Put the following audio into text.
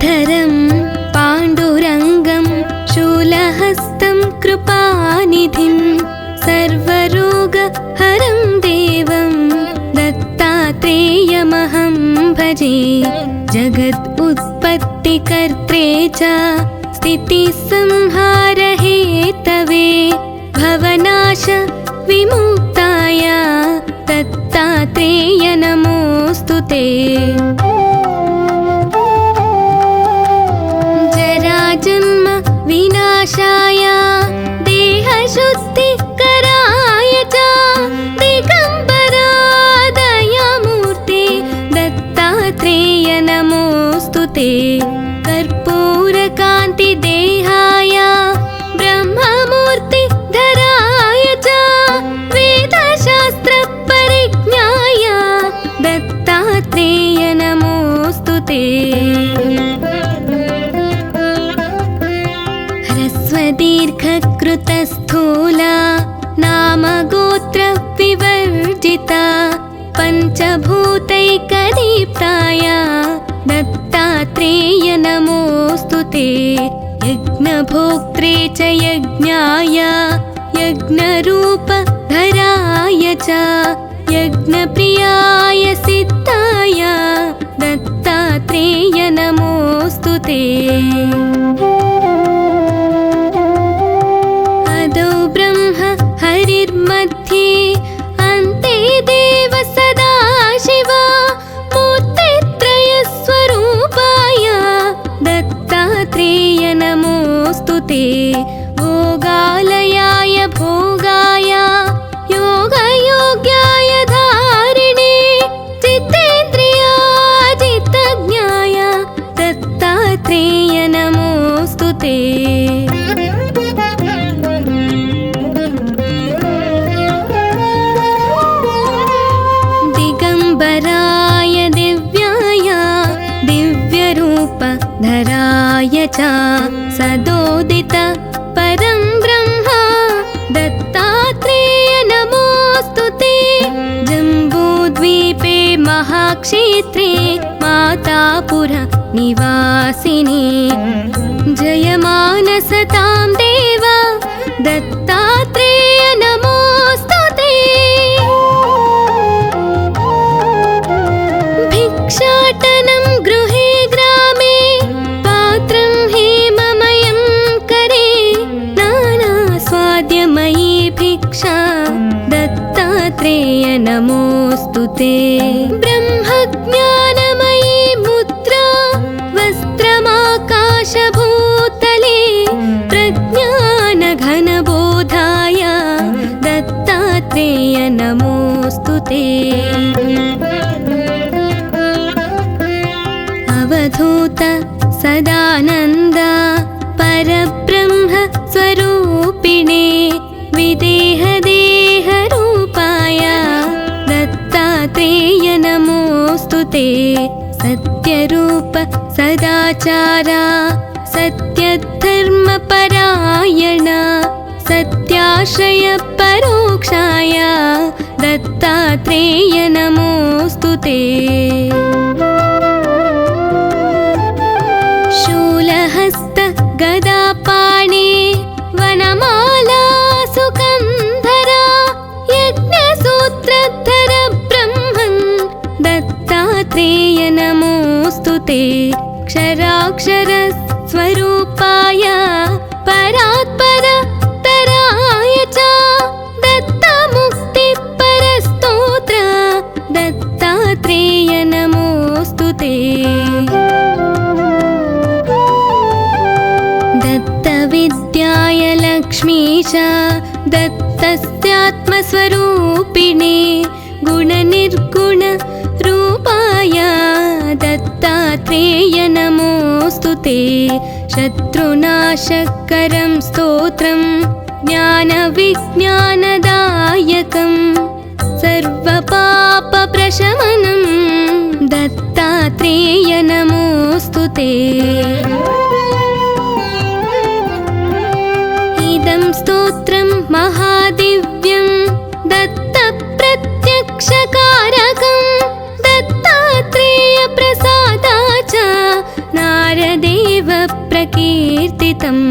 गिरिधरं पाण्डुरङ्गं शूलहस्तं कृपानिधिं सर्वरोगहरं देवं दत्तात्रेयमहं भजे। जगत् उत्पत्तिकर्त्रे च स्थितिसंहारहेतवे भवनाश विमुक्ताय दत्तात्रेय नमोऽस्तुते। जराजन्म विनाशाय देहशुद्धिकराय च दिगम्बरा दयामूर्ते दत्तात्रेय नमोऽस्तुते। कर्पूरकान्तिदेहाय ब्रह्ममूर्तिधराय च वेदशास्त्रपरिज्ञाय दत्तात्रेय नमोऽस्तुते। ह्रस्वदीर्घकृतस्थूला नामगोत्रविवर्जिता पञ्चभूतैकदीप्ताय दत्तात्रेय नमोऽस्तुते। यज्ञभोक्त्रे च यज्ञाय यज्ञरूपधराय च यज्ञप्रियाय सिद्धाय दत्तात्रेय नमोऽस्तुते। अदौ ब्रह्म हरिर्मध्ये अन्ते देव सदाशिव मूर्तित्रयस्वरूपाय दत्तात्रेय नमोऽस्तुते। भोगालयाय भोगाय योगयोग्याय धारिणे जितेन्द्रियाजितज्ञाय दत्तात्रेय नमोऽस्तुते। दिगम्बराय दिव्याय दिव्यरूपधराय च सदोदित परं ब्रह्म दत्तात्रेय नमोऽस्तुते। जम्बूद्वीपे महाक्षेत्रे मातापुर निवासिने जयमानसतां देव दत्तात्रेय नमोऽस्तुते। भिक्षाटनं गृहे ग्रामे पात्रं हेममयं करे नानास्वाद्यमयी भिक्षा दत्तात्रेय नमोऽस्तुते। ब्रह्मज्ञानमयी मुद्रा वस्त्रमाकाशभूतले प्रज्ञानघनबोधाय दत्तात्रेय नमोऽस्तुते। अवधूत सदानन्द परब्रह्म स्वरूपिणे विदेहदेहरूपाय दत्तात्रेय नमोऽस्तुते। सत्यरूप सदाचार सत्यधर्मपरायण सत्याश्रय परोक्षाय दत्तात्रेय नमोऽस्तुते। शूलहस्त गदापाणे वनमाला सुकन्धरा यज्ञसूत्रधर ब्रह्मन् दत्तात्रेय नमोऽस्तुते। क्षराक्षर स्वरूपाय परात्परतराय च दत्तमुक्तिपरस्तोत्र दत्तात्रेय नमोऽस्तुते। दत्तविद्याय लक्ष्मीश दत्तस्यात्मस्वरूपिणे गुणनिर्गुण रूपाय दत्तात्रेय नमोऽस्तुते। शत्रुनाशकरं स्तोत्रं ज्ञानविज्ञानदायकं सर्वपापप्रशमनं दत्तात्रेय नमोऽस्तुते। इदं स्तोत्रं महादिव्यं दत्तप्रत्यक्षकारकं दत्तात्रेयप्रसादाच नारद प्रकीर्तितम्